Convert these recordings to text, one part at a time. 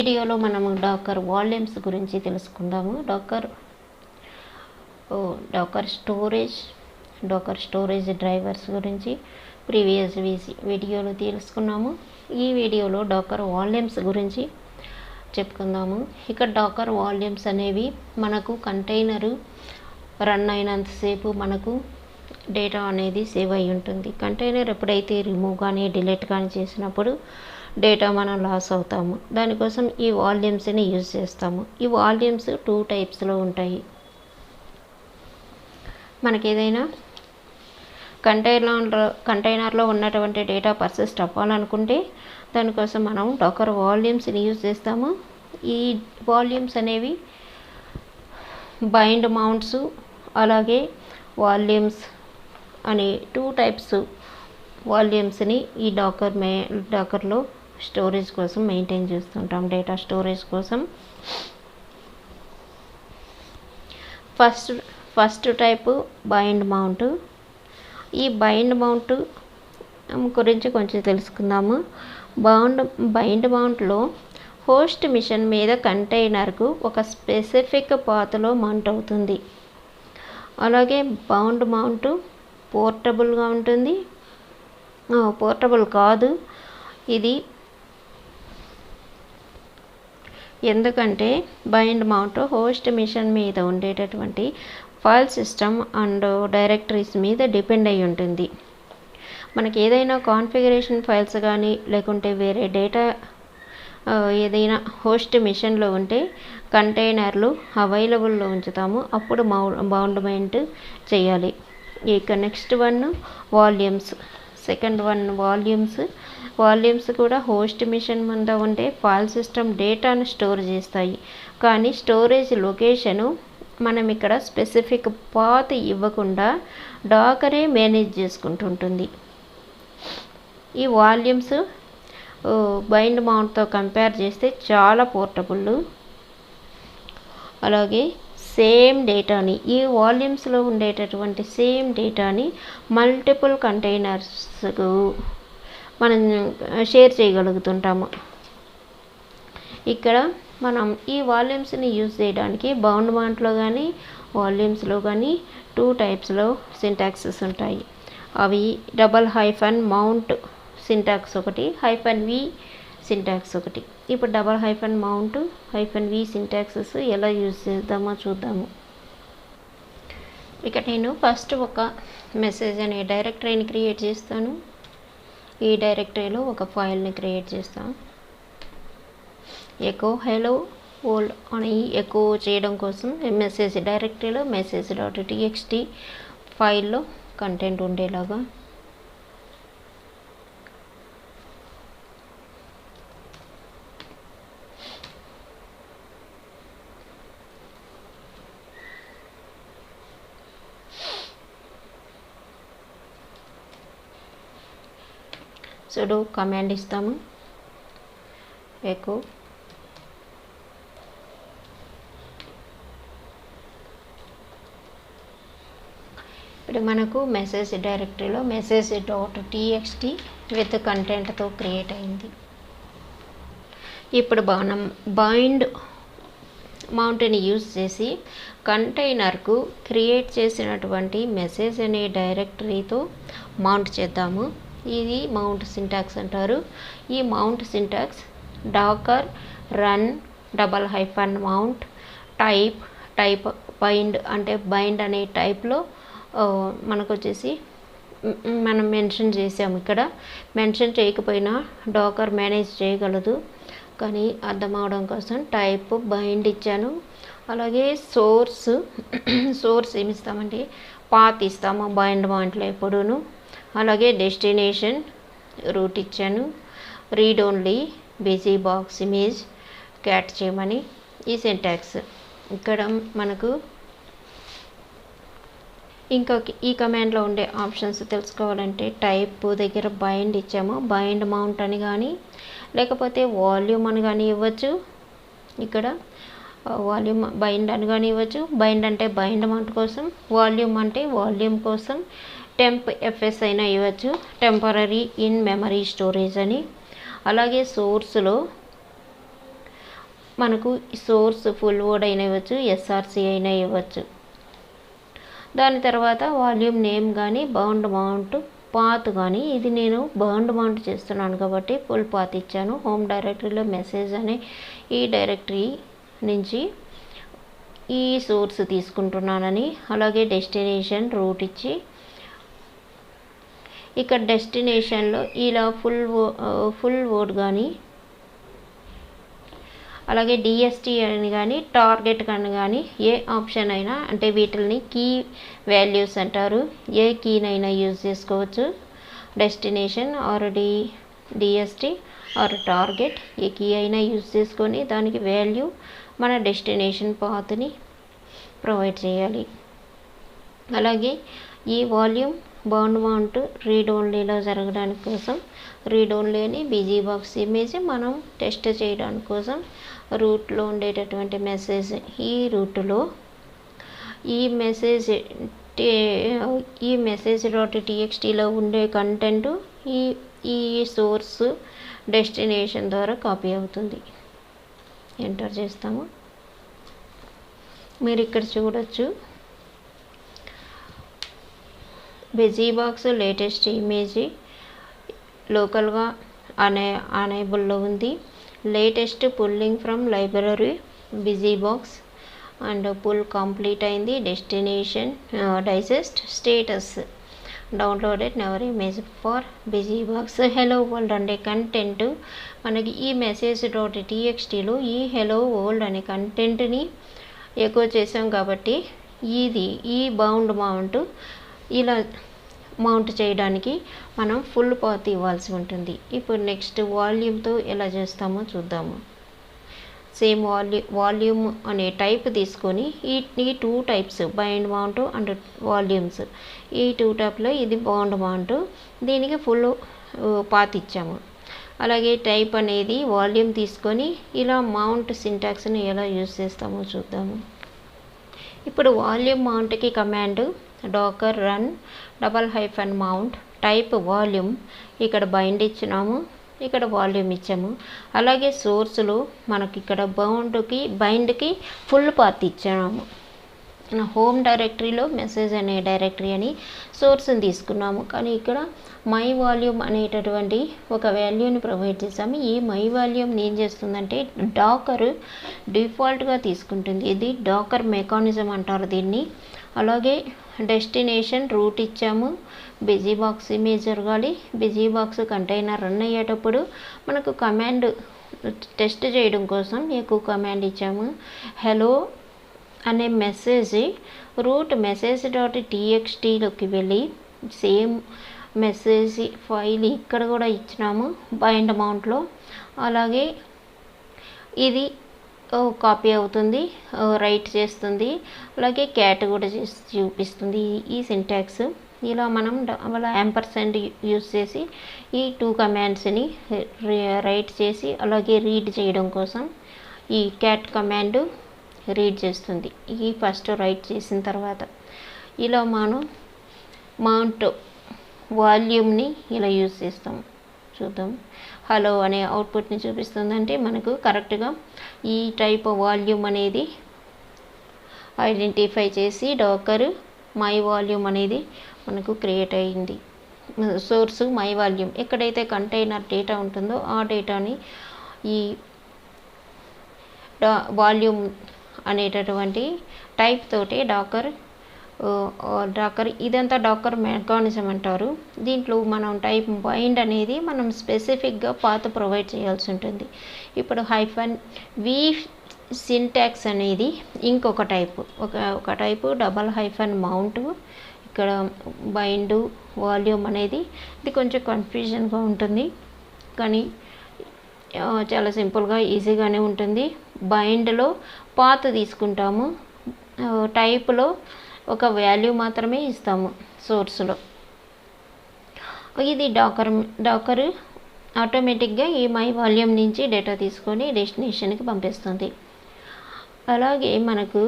వీడియోలో మనము Dakar volumes గురించి తెలుసుకుందాము. డాకర్ స్టోరేజ్ డ్రైవర్స్ గురించి ప్రీవియస్ వీడియోలో తెలుసుకున్నాము. ఈ వీడియోలో డాకర్ వాల్యూమ్స్ గురించి చెప్పుకుందాము. ఇక్కడ డాకర్ వాల్యూమ్స్ అనేవి మనకు కంటైనరు రన్ అయినంతసేపు మనకు డేటా అనేది సేవ్ అయి ఉంటుంది. కంటైనర్ ఎప్పుడైతే రిమూవ్ కానీ డిలీట్ కానీ చేసినప్పుడు డేటా మనం లాస్ అవుతాము. దానికోసం ఈ వాల్యూమ్స్ని యూజ్ చేస్తాము. ఈ వాల్యూమ్స్ 2 టైప్స్లో ఉంటాయి. మనకి ఏదైనా కంటైనర్లో ఉన్నటువంటి డేటా పర్సిస్ట్ అవ్వాలనుకుంటే దానికోసం మనం డాకర్ వాల్యూమ్స్ని యూజ్ చేస్తాము. ఈ వాల్యూమ్స్ అనేవి బైండ్ మౌంట్స్ అలాగే వాల్యూమ్స్ అనే 2 టైప్స్ వాల్యూమ్స్ని ఈ డాకర్లో స్టోరేజ్ కోసం మెయింటైన్ చేస్తుంటాం, డేటా స్టోరేజ్ కోసం. First type bind mount. ఈ బైండ్ మౌంట్ గురించి కొంచెం తెలుసుకుందాము. బైండ్ మౌంట్లో హోస్ట్ మిషన్ మీద కంటైనర్కు ఒక స్పెసిఫిక్ పాత్లో మౌంట్ అవుతుంది. అలాగే బౌండ్ మౌంట్ పోర్టబుల్గా ఉంటుంది. పోర్టబుల్ కాదు ఇది, ఎందుకంటే బైండ్ మౌంట్ హోస్ట్ మిషన్ మీద ఉండేటటువంటి ఫైల్ సిస్టమ్ అండ్ డైరెక్టరీస్ మీద డిపెండ్ అయి ఉంటుంది. మనకి ఏదైనా కాన్ఫిగరేషన్ ఫైల్స్ కానీ లేకుంటే వేరే డేటా ఏదైనా హోస్ట్ మిషన్లో ఉంటే కంటైనర్లు అవైలబుల్లో ఉంచుతాము, అప్పుడు బౌండ్ మౌంట్ చేయాలి. ఇక next one volumes. Second one volumes కూడా హోస్ట్ మిషన్ మీద ఉండే ఫైల్ సిస్టమ్ డేటాను స్టోర్ చేస్తాయి. కానీ స్టోరేజ్ లొకేషను మనం ఇక్కడ స్పెసిఫిక్ పాత్ ఇవ్వకుండా డాకరే మేనేజ్ చేసుకుంటుంటుంది. ఈ వాల్యూమ్స్ బైండ్ మౌంట్తో కంపేర్ చేస్తే చాలా పోర్టబుల్. అలాగే సేమ్ డేటాని, ఈ వాల్యూమ్స్లో ఉండేటటువంటి సేమ్ డేటాని మల్టిపుల్ కంటైనర్స్కు మనం షేర్ చేయగలుగుతుంటాము. ఇక్కడ మనం ఈ వాల్యూమ్స్ని యూజ్ చేయడానికి బౌండ్ మౌంట్లో కానీ వాల్యూమ్స్లో కానీ 2 టైప్స్లో సింటాక్సెస్ ఉంటాయి. అవి =మౌంట్ సింటాక్స్ ఒకటి, -v సింటాక్స్ ఒకటి. ఇప్పుడు =మౌంట్ -v సింటాక్సెస్ ఎలా యూజ్ చేద్దామో చూద్దాము. ఇక నేను ఫస్ట్ ఒక మెసేజ్ అనే డైరెక్టరీని క్రియేట్ చేస్తాను. ఈ డైరెక్టరీలో ఒక ఫైల్ని క్రియేట్ చేస్తాను. ఎకో హెలో వరల్డ్ అని ఎకో చేయడం కోసం మెసేజ్ డైరెక్టరీలో message.txt ఫైల్లో కంటెంట్ ఉండేలాగా sudo కమాండ్ ఇస్తాము. ఎకో ఇప్పుడు మనకు మెసేజ్ డైరెక్టరీలో message.txt విత్ కంటెంట్తో క్రియేట్ అయింది. ఇప్పుడు మనం బైండ్ మౌంట్ని యూజ్ చేసి కంటైనర్కు క్రియేట్ చేసినటువంటి మెసేజ్ అనే డైరెక్టరీతో మౌంట్ చేద్దాము. ఇది మౌంట్ సింటాక్స్ అంటారు. ఈ mount syntax docker run =mount type bind అంటే బైండ్ అనే టైప్లో మనకు వచ్చేసి మనం మెన్షన్ చేసాము. ఇక్కడ మెన్షన్ చేయకపోయినా డాకర్ మేనేజ్ చేయగలదు, కానీ అర్థం అవడం కోసం టైప్ బైండ్ ఇచ్చాను. అలాగే సోర్స్ ఏమి ఇస్తామంటే పాత్ ఇస్తాము బైండ్ మౌంట్లో ఎప్పుడూను. అలాగే డెస్టినేషన్ రూట్ ఇచ్చాను. Read only busy box image cat చేయమని ఈ సింటాక్స్. ఇక్కడ మనకు ఇంకా ఈ కమాండ్లో ఉండే ఆప్షన్స్ తెలుసుకోవాలంటే టైప్ దగ్గర బైండ్ ఇచ్చాము, బైండ్ మౌంట్ అని కానీ లేకపోతే వాల్యూమ్ అని కానీ ఇవ్వచ్చు. ఇక్కడ వాల్యూమ్ బైండ్ అని కానీ ఇవ్వచ్చు. బైండ్ అంటే బైండ్ మౌంట్ కోసం, వాల్యూమ్ అంటే వాల్యూమ్ కోసం. టెంప్ fs అయినా ఇవ్వచ్చు, టెంపరరీ ఇన్ మెమరీ స్టోరేజ్ అని. అలాగే సోర్స్లో మనకు సోర్స్ ఫుల్ వర్డ్ అయినా ఇవ్వచ్చు, ఎస్ఆర్సి అయినా ఇవ్వచ్చు. దాని తర్వాత వాల్యూమ్ నేమ్ కానీ బౌండ్ మౌంట్ పాత్ కానీ, ఇది నేను బౌండ్ మౌంట్ చేస్తున్నాను కాబట్టి ఫుల్ పాత్ ఇచ్చాను. హోమ్ డైరెక్టరీలో మెసేజ్ అనే ఈ డైరెక్టరీ నుంచి ఈ సోర్స్ తీసుకుంటున్నానని, అలాగే డెస్టినేషన్ రూట్ ఇచ్చి ఇక్కడ డెస్టినేషన్లో ఇలా ఫుల్ వర్డ్ కానీ, అలాగే డిఎస్టీ అని కానీ టార్గెట్ కానీ ఏ ఆప్షన్ అయినా, అంటే వీటిని కీ వాల్యూస్ అంటారు. ఏ కీనైనా యూజ్ చేసుకోవచ్చు. Destination or DST or target ఏ కీ అయినా యూజ్ చేసుకొని దానికి వాల్యూ మన డెస్టినేషన్ పాత్ని ప్రొవైడ్ చేయాలి. అలాగే ఈ వాల్యూమ్ బౌండ్ మౌంట్ రీడ్ ఓన్లీలో జరగడానికి కోసం రీడ్ ఓన్లీ అని బిజీ బాక్స్ ఇమేజ్ మనం టెస్ట్ చేయడానికి కోసం రూట్లో ఉండేటటువంటి మెసేజ్, ఈ రూట్లో ఈ మెసేజ్ డాట్ టీఎక్స్టీలో ఉండే కంటెంట్ ఈ సోర్స్ డెస్టినేషన్ ద్వారా కాపీ అవుతుంది. ఎంటర్ చేస్తాము. మీరు ఇక్కడ చూడొచ్చు బిజీ బాక్స్ లేటెస్ట్ ఇమేజ్ లోకల్గా అనేబుల్లో ఉంది. Latest pulling from library busy box and pull complete అయింది. Destination digest status downloaded newer image for busy box. Hello world అనే కంటెంట్ మనకి ఈ మెసేజ్ డాట్ టీఎక్స్టీలో ఈ హెలో వరల్డ్ అనే కంటెంట్ని ఎకో చేసాం కాబట్టి ఈ బౌండ్ మౌంట్ ఇలా మౌంట్ చేయడానికి మనం ఫుల్ పాత్ ఇవ్వాల్సి ఉంటుంది. ఇప్పుడు నెక్స్ట్ వాల్యూమ్తో ఎలా చేస్తామో చూద్దాము. సేమ్ వాల్యూమ్ అనే టైప్ తీసుకొని ఈ two types bind mount and volumes, ఈ టూ టైప్లో ఇది బౌండ్ మౌంట్, దీనికి ఫుల్ పాత్ ఇచ్చాము. అలాగే టైప్ అనేది వాల్యూమ్ తీసుకొని ఇలా మౌంట్ సింటాక్స్ని ఎలా యూజ్ చేస్తామో చూద్దాము. ఇప్పుడు వాల్యూమ్ మౌంట్కి command docker run $mount type volume, ఇక్కడ బైండ్ ఇచ్చినాము, ఇక్కడ వాల్యూమ్ ఇచ్చాము. అలాగే సోర్స్లో మనకి ఇక్కడ బైండ్కి ఫుల్ పాత్ ఇచ్చాము. హోమ్ డైరెక్టరీలో మెసేజ్ అనే డైరెక్టరీ అని సోర్స్ని తీసుకున్నాము, కానీ ఇక్కడ మై వాల్యూమ్ అనేటటువంటి ఒక వాల్యూని ప్రొవైడ్ చేసాము. ఈ మై వాల్యూమ్ ఏం చేస్తుందంటే డాకర్ డిఫాల్ట్గా తీసుకుంటుంది. ఇది డాకర్ మెకానిజం అంటారు దీన్ని. అలాగే డెస్టినేషన్ రూట్ ఇచ్చాము. బిజీ బాక్స్ ఇమేజ్ జరగాలి. బిజీ బాక్స్ కంటైనర్ రన్ అయ్యేటప్పుడు మనకు కమాండ్ టెస్ట్ చేయడం కోసం ఎక్కువ కమాండ్ ఇచ్చాము. హలో అనే మెసేజ్ రూట్ మెసేజ్ డాట్ టీఎక్స్టీలోకి వెళ్ళి సేమ్ మెసేజ్ ఫైల్ ఇక్కడ కూడా ఇచ్చినాము బైండ్ మౌంట్లో. అలాగే ఇది కాపీ అవుతుంది, రైట్ చేస్తుంది, అలాగే క్యాట్ కూడా చేసి చూపిస్తుంది ఈ సింటాక్స్. ఇలా మనం యాంపర్సెంట్ యూజ్ చేసి ఈ టూ కమాండ్స్ని రైట్ చేసి అలాగే రీడ్ చేయడం కోసం ఈ క్యాట్ కమాండ్ రీడ్ చేస్తుంది. ఈ ఫస్ట్ రైట్ చేసిన తర్వాత ఇలా మనం మౌంట్ వాల్యూమ్ని ఇలా యూజ్ చేస్తాం. చూద్దాం. హలో అనే అవుట్పుట్ని చూపిస్తుందంటే మనకు కరెక్ట్గా ఈ టైప్ వాల్యూమ్ అనేది ఐడెంటిఫై చేసి డాకర్ మై వాల్యూమ్ అనేది మనకు క్రియేట్ అయ్యింది. సోర్సు మై వాల్యూమ్, ఎక్కడైతే కంటైనర్ డేటా ఉంటుందో ఆ డేటాని ఈ వాల్యూమ్ అనేటటువంటి టైప్ తోటి డాకర్ ఇదంతా డాకర్ మెకానిజం అంటారు. దీంట్లో మనం టైప్ బైండ్ అనేది మనం స్పెసిఫిక్గా పాత్ ప్రొవైడ్ చేయాల్సి ఉంటుంది. ఇప్పుడు -v సింటాక్స్ అనేది ఇంకొక టైపు, ఒక టైపు $mount. ఇక్కడ బైండ్ వాల్యూమ్ అనేది ఇది కొంచెం కన్ఫ్యూజన్గా ఉంటుంది, కానీ చాలా సింపుల్గా ఈజీగానే ఉంటుంది. బైండ్లో పాత్ తీసుకుంటాము, టైప్లో ఒక వాల్యూ మాత్రమే ఇస్తాము సోర్స్లో. ఇది డాకర్ ఆటోమేటిక్గా ఈ మై వాల్యూమ్ నుంచి డేటా తీసుకొని డెస్టినేషన్కి పంపిస్తుంది. అలాగే మనకు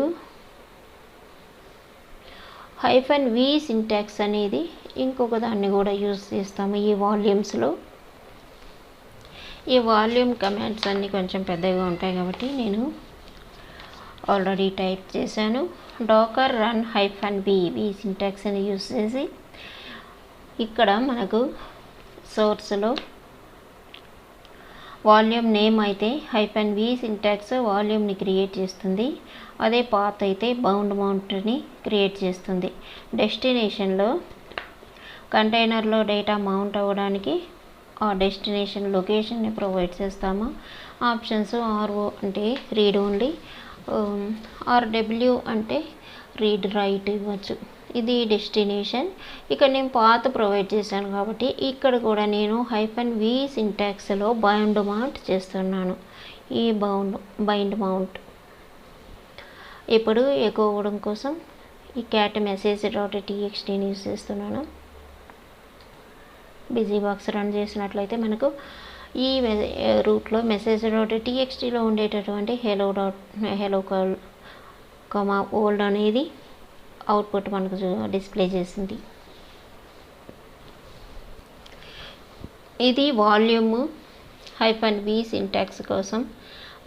-v సింటాక్స్ అనేది ఇంకొక దాన్ని కూడా యూజ్ చేస్తాము ఈ వాల్యూమ్స్లో. ఈ వాల్యూమ్ కమాండ్స్ అన్నీ కొంచెం పెద్దగా ఉంటాయి కాబట్టి నేను ఆల్రెడీ టైప్ చేశాను. డాకర్ రన్ -v ఈ సింటాక్స్ని యూజ్ చేసి ఇక్కడ మనకు సోర్స్లో వాల్యూమ్ నేమ్ అయితే -v సింటాక్స్ వాల్యూమ్ని క్రియేట్ చేస్తుంది. అదే పాత్ అయితే బౌండ్ మౌంట్ని క్రియేట్ చేస్తుంది. డెస్టినేషన్లో కంటైనర్లో డేటా మౌంట్ అవ్వడానికి ఆ డెస్టినేషన్ లొకేషన్ని ప్రొవైడ్ చేస్తాము. ఆప్షన్స్ RO అంటే రీడ్ ఓన్లీ, RW అంటే రీడ్ రైట్ ఇవ్వచ్చు. ఇది డెస్టినేషన్. ఇక్కడ నేను పాత్ ప్రొవైడ్ చేశాను కాబట్టి ఇక్కడ కూడా నేను -v సింటాక్స్లో బైండ్ మౌంట్ చేస్తున్నాను. ఈ బైండ్ మౌంట్ ఇప్పుడు ఎకో అవ్వడం కోసం ఈ క్యాట్ message.txtని యూజ్ చేస్తున్నాను. బిజీ బాక్స్ రన్ చేసినట్లయితే మనకు ఈ రూట్లో message.txtలో ఉండేటటువంటి hello ఓల్డ్ అనేది అవుట్పుట్ మనకు డిస్ప్లే చేసింది. ఇది వాల్యూమ్ -v సింటాక్స్ కోసం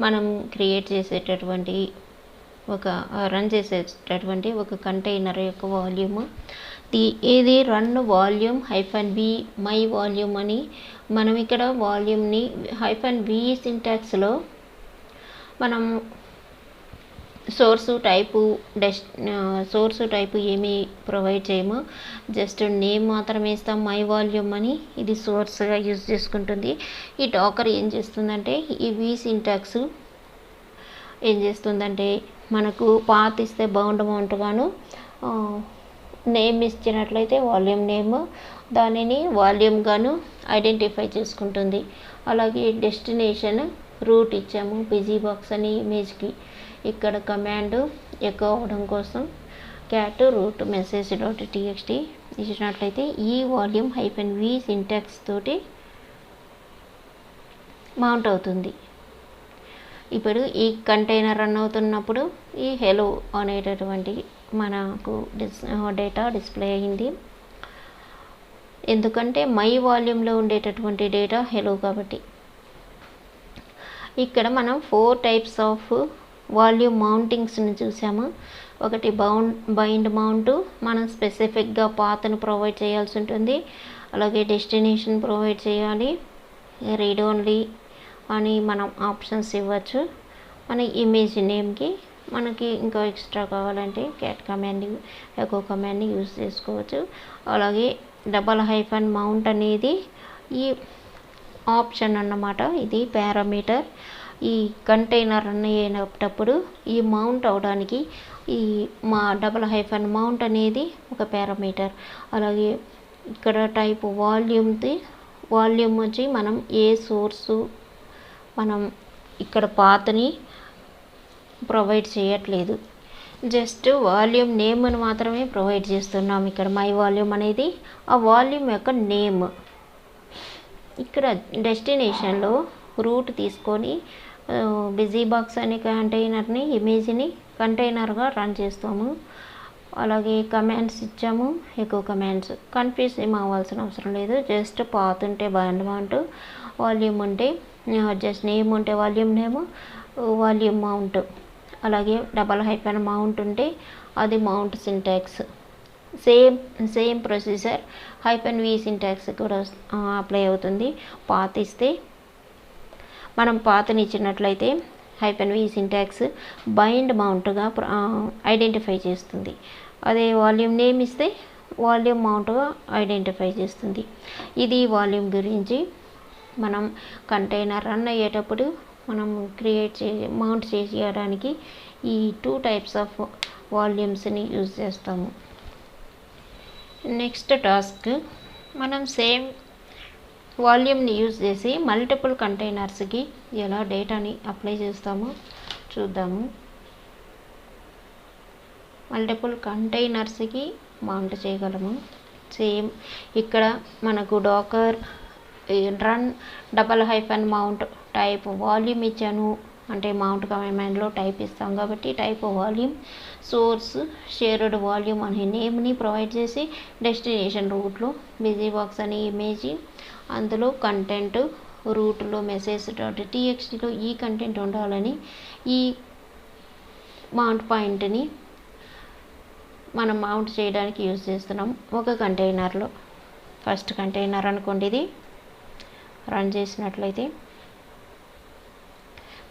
మనం క్రియేట్ చేసేటటువంటి రన్ చేసేటటువంటి ఒక కంటైనర్ యొక్క వాల్యూమ్. ఇది run volume -v my volume అని మనం ఇక్కడ వాల్యూమ్ని -v సింటాక్స్లో మనం సోర్సు టైపు ఏమీ ప్రొవైడ్ చేయము, జస్ట్ నేమ్ మాత్రమే ఇస్తాం మై వాల్యూమ్ అని. ఇది సోర్స్గా యూజ్ చేసుకుంటుంది. ఈ డాకర్ ఏం చేస్తుందంటే ఈ v సింటాక్స్ ఏం చేస్తుందంటే మనకు పాత్ ఇస్తే బౌండ్ మౌంట్ గాను, నేమ్ ఇచ్చినట్లయితే వాల్యూమ్ నేమ్, దానిని వాల్యూమ్ గాను ఐడెంటిఫై చేసుకుంటుంది. అలాగే డెస్టినేషన్ రూట్ ఇచ్చాము బిజీ బాక్స్ అని ఇమేజ్కి. ఇక్కడ కమాండ్ ఎకో అవ్వడం కోసం క్యాట్ రూట్ message.txt ఇచ్చినట్లయితే ఈ వాల్యూమ్ -v సింటాక్స్ తోటి మౌంట్ అవుతుంది. ఇప్పుడు ఈ కంటైనర్ రన్ అవుతున్నప్పుడు ఈ హెలో అనేటటువంటి మనకు డేటా డిస్ప్లే అయింది. ఎందుకంటే మై వాల్యూమ్లో ఉండేటటువంటి డేటా హెలో కాబట్టి. ఇక్కడ మనం 4 టైప్స్ ఆఫ్ వాల్యూమ్ మౌంటింగ్స్ని చూసాము. ఒకటి బైండ్ మౌంట్, మనం స్పెసిఫిక్గా పాత్ను ప్రొవైడ్ చేయాల్సి ఉంటుంది. అలాగే డెస్టినేషన్ ప్రొవైడ్ చేయాలి, రీడ్ ఓన్లీ అని మనం ఆప్షన్స్ ఇవ్వచ్చు. మన ఇమేజ్ నేమ్కి మనకి ఇంకా ఎక్స్ట్రా కావాలంటే క్యాట్ కమాండ్ ఎకో కమాండ్ని యూజ్ చేసుకోవచ్చు. అలాగే -మౌంట్ అనేది ఈ ఆప్షన్ అన్నమాట. ఇది పారామీటర్. ఈ కంటైనర్ రన్ అయినప్పుడు ఈ మౌంట్ అవడానికి ఈ -మౌంట్ అనేది ఒక పారామీటర్. అలాగే ఇక్కడ టైప్ వాల్యూమ్ వచ్చి మనం ఏ సోర్సు మనం ఇక్కడ పాత్ని ప్రొవైడ్ చేయట్లేదు, జస్ట్ వాల్యూమ్ నేమ్ని మాత్రమే ప్రొవైడ్ చేస్తున్నాం. ఇక్కడ మై వాల్యూమ్ అనేది ఆ వాల్యూమ్ యొక్క నేమ్. ఇక్కడ డెస్టినేషన్లో రూట్ తీసుకొని బిజీ బాక్స్ అనే కంటైనర్ని ఇమేజ్ని కంటైనర్గా రన్ చేస్తాము. అలాగే కమాండ్స్ ఇచ్చాము, ఎకో కమాండ్స్. కన్ఫ్యూజ్ ఏం అవ్వాల్సిన అవసరం లేదు. జస్ట్ పాత్ ఉంటే బైండ్ మౌంట్, వాల్యూమ్ ఉంటే జస్ట్ నేమ్ ఉంటే వాల్యూమ్ నేమ్, వాల్యూమ్ మౌంట్. అలాగే -మౌంట్ ఉంటే అది mount syntax. Same procedure -v syntax కూడా అప్లై అవుతుంది. పాత్ ఇస్తే మనం పాత్ని ఇచ్చినట్లయితే -v సింటాక్స్ బైండ్ మౌంట్గా ఐడెంటిఫై చేస్తుంది. అదే వాల్యూమ్ నేమ్ ఇస్తే వాల్యూమ్ మౌంట్గా ఐడెంటిఫై చేస్తుంది. ఇది వాల్యూమ్ గురించి. మనం కంటైనర్ రన్ అయ్యేటప్పుడు మనం మౌంట్ చేయడానికి ఈ 2 టైప్స్ ఆఫ్ వాల్యూమ్స్ని యూజ్ చేస్తాము. నెక్స్ట్ టాస్క్, మనం సేమ్ వాల్యూమ్ని యూజ్ చేసి మల్టిపుల్ కంటైనర్స్కి ఎలా డేటాని అప్లై చేస్తామో చూద్దాము. మల్టిపుల్ కంటైనర్స్కి మౌంట్ చేయగలము. సేమ్ ఇక్కడ మనకు docker run -mount type volume ఇచ్చాను అంటే మౌంట్ కమాండ్లో టైప్ ఇస్తాం కాబట్టి type volume, source shared volume అనే నేమ్ని ప్రొవైడ్ చేసి డెస్టినేషన్ రూట్లో బిజీ బాక్స్ అనే ఇమేజ్, అందులో కంటెంట్ రూట్లో message.txtలో ఈ కంటెంట్ ఉండాలని ఈ మౌంట్ పాయింట్ని మనం మౌంట్ చేయడానికి యూజ్ చేస్తున్నాం ఒక కంటైనర్లో. ఫస్ట్ కంటైనర్ అనుకోండి, ఇది రన్ చేసినట్లయితే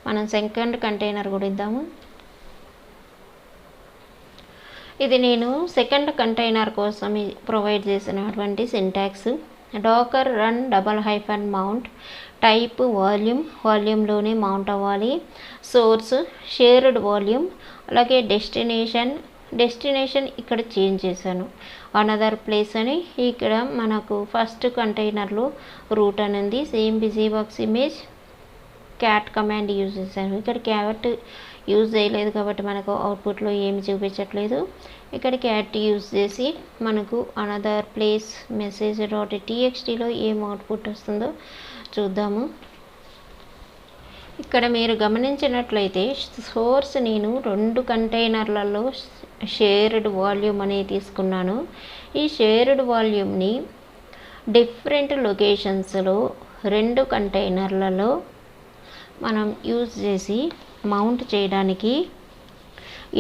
మనం సెకండ్ కంటైనర్ కూడా ఇద్దాము. ఇది నేను సెకండ్ కంటైనర్ కోసం ప్రొవైడ్ చేసినటువంటి syntax. Docker run _mount type వాల్యూమ్లోనే మౌంట్ అవ్వాలి. సోర్స్ షేర్డ్ వాల్యూమ్, అలాగే డెస్టినేషన్ ఇక్కడ చేంజ్ చేశాను, అనదర్ ప్లేస్ అని. ఇక్కడ మనకు ఫస్ట్ కంటైనర్లో రూట్ అని ఉంది. Same busybox image cat command use చేశాను. ఇక్కడ క్యాట్ యూజ్ చేయలేదు కాబట్టి మనకు అవుట్పుట్లో ఏమి చూపించట్లేదు. ఇక్కడ క్యాట్ యూజ్ చేసి మనకు అనదర్ ప్లేస్ message.txtలో ఏం అవుట్పుట్ వస్తుందో చూద్దాము. ఇక్కడ మీరు గమనించినట్లయితే సోర్స్ నేను 2 కంటైనర్లలో షేర్డ్ వాల్యూమ్ అనేది తీసుకున్నాను. ఈ షేర్డ్ వాల్యూమ్ని డిఫరెంట్ లొకేషన్స్లో 2 కంటైనర్లలో మనం యూజ్ చేసి మౌంట్ చేయడానికి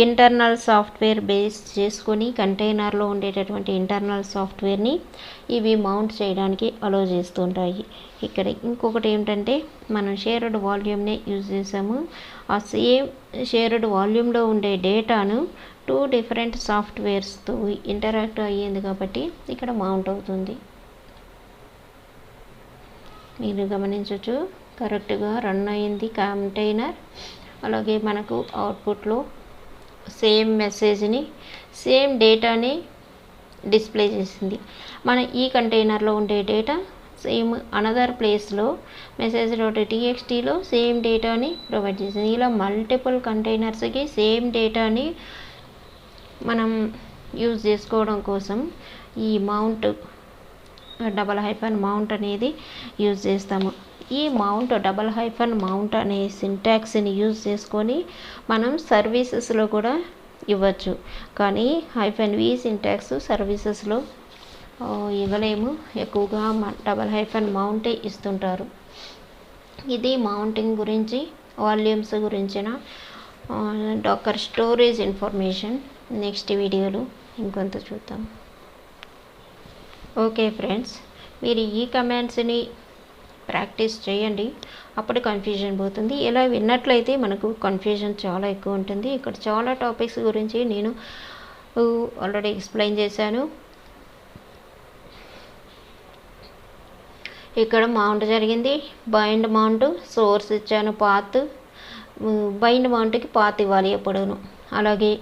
ఇంటర్నల్ సాఫ్ట్వేర్ బేస్ చేసుకొని కంటైనర్లో ఉండేటటువంటి ఇంటర్నల్ సాఫ్ట్వేర్ని ఇవి మౌంట్ చేయడానికి అలో చేస్తుంటాయి. ఇక్కడ ఇంకొకటి ఏమిటంటే మనం షేర్డ్ వాల్యూమ్నే యూజ్ చేసాము. ఆ సేమ్ షేర్డ్ వాల్యూమ్లో ఉండే డేటాను 2 డిఫరెంట్ సాఫ్ట్వేర్స్తో ఇంటరాక్ట్ అయ్యింది కాబట్టి ఇక్కడ మౌంట్ అవుతుంది. మీరు గమనించవచ్చు, కరెక్ట్గా రన్ అయింది కంటైనర్. అలాగే మనకు అవుట్పుట్లో సేమ్ మెసేజ్ని సేమ్ డేటాని డిస్ప్లే చేసింది. మన ఈ కంటైనర్లో ఉండే డేటా సేమ్ అనదర్ ప్లేస్లో message.txtలో సేమ్ డేటాని ప్రొవైడ్ చేసింది. ఇలా మల్టిపుల్ కంటైనర్స్కి సేమ్ డేటాని మనం యూజ్ చేసుకోవడం కోసం ఈ మౌంట్ _mount అనేది యూజ్ చేస్తాము. ఈ మౌంట్ _mount అనే సింటాక్స్ని యూజ్ చేసుకొని మనం సర్వీసెస్లో కూడా ఇవ్వచ్చు. కానీ -v సింటాక్స్ సర్వీసెస్లో ఇవ్వలేము, ఎక్కువగా _mount ఇస్తుంటారు. ఇది మౌంటింగ్ గురించి, వాల్యూమ్స్ గురించిన డాకర్ స్టోరేజ్ ఇన్ఫర్మేషన్ నెక్స్ట్ వీడియోలో ఇంకొంత చూద్దాం. ఓకే ఫ్రెండ్స్, మీరు ఈ కమాండ్స్ని ప్రాక్టీస్ చేయండి, అప్పుడు కన్ఫ్యూజన్ పోతుంది. ఇలా విన్నట్లయితే మనకు కన్ఫ్యూజన్ చాలా ఎక్కువ ఉంటుంది. ఇక్కడ చాలా టాపిక్స్ గురించి నేను ఆల్రెడీ ఎక్స్ప్లెయిన్ చేశాను. ఇక్కడ మౌంట్ జరిగింది, బైండ్ మౌంట్, సోర్స్ ఇచ్చాను, పాత్. బైండ్ మౌంట్కి పాత్ ఇవ్వాలి ఎప్పుడూను. అలాగే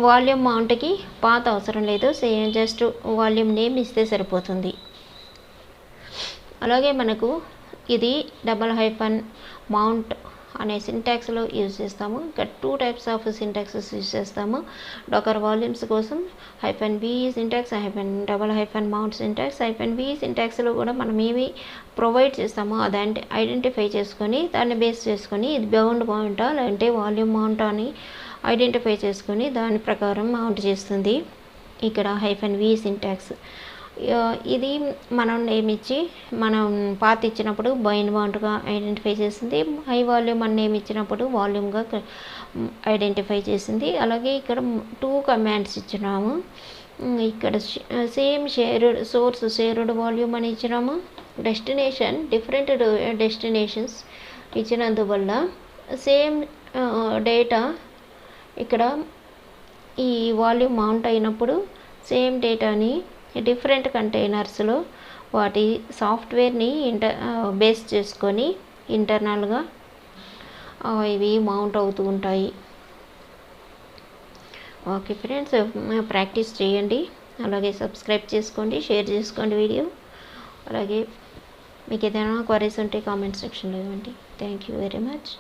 వాల్యూమ్ మౌంట్కి పాత్ అవసరం లేదు, సేమ్ జస్ట్ వాల్యూమ్ నేమ్ ఇస్తే సరిపోతుంది. అలాగే మనకు ఇది _mount అనే సింటాక్స్లో యూజ్ చేస్తాము. ఇక్కడ 2 టైప్స్ ఆఫ్ సింటాక్సెస్ యూజ్ చేస్తాము. డాకర్ వాల్యూమ్స్ కోసం -v syntax, _mount syntax. -v సింటాక్స్లో కూడా మనం ఏమి ప్రొవైడ్ చేస్తామో అదంటే ఐడెంటిఫై చేసుకొని దాన్ని బేస్ చేసుకొని ఇది బౌండ్ మౌంటా లేదంటే వాల్యూమ్ మౌంట్ అని ఐడెంటిఫై చేసుకొని దాని ప్రకారం మౌంట్ చేస్తుంది. ఇక్కడ -v సింటాక్స్ ఇది మనం నేమ్ ఇచ్చి మనం పాత్ ఇచ్చినప్పుడు బైండ్ మౌంట్గా ఐడెంటిఫై చేసింది. హై వాల్యూమ్ అని నేమ్ ఇచ్చినప్పుడు వాల్యూమ్గా ఐడెంటిఫై చేసింది. అలాగే ఇక్కడ 2 కమాండ్స్ ఇచ్చినాము. ఇక్కడ సేమ్ సోర్స్ షేర్డ్ వాల్యూమ్ అని ఇచ్చినాము. డెస్టినేషన్ డిఫరెంట్ డెస్టినేషన్స్ ఇచ్చినందువల్ల సేమ్ డేటా ఇక్కడ ఈ వాల్యూమ్ మౌంట్ అయినప్పుడు సేమ్ డేటాని డిఫరెంట్ కంటైనర్స్లో వాటి సాఫ్ట్వేర్ని బేస్ చేసుకొని ఇంటర్నల్గా ఇవి మౌంట్ అవుతూ ఉంటాయి. ఓకే ఫ్రెండ్స్, ప్రాక్టీస్ చేయండి, అలాగే సబ్స్క్రైబ్ చేసుకోండి, షేర్ చేసుకోండి వీడియో. అలాగే మీకు ఏదైనా క్వరీస్ ఉంటే కామెంట్ సెక్షన్లో ఇవ్వండి. Thank you very much.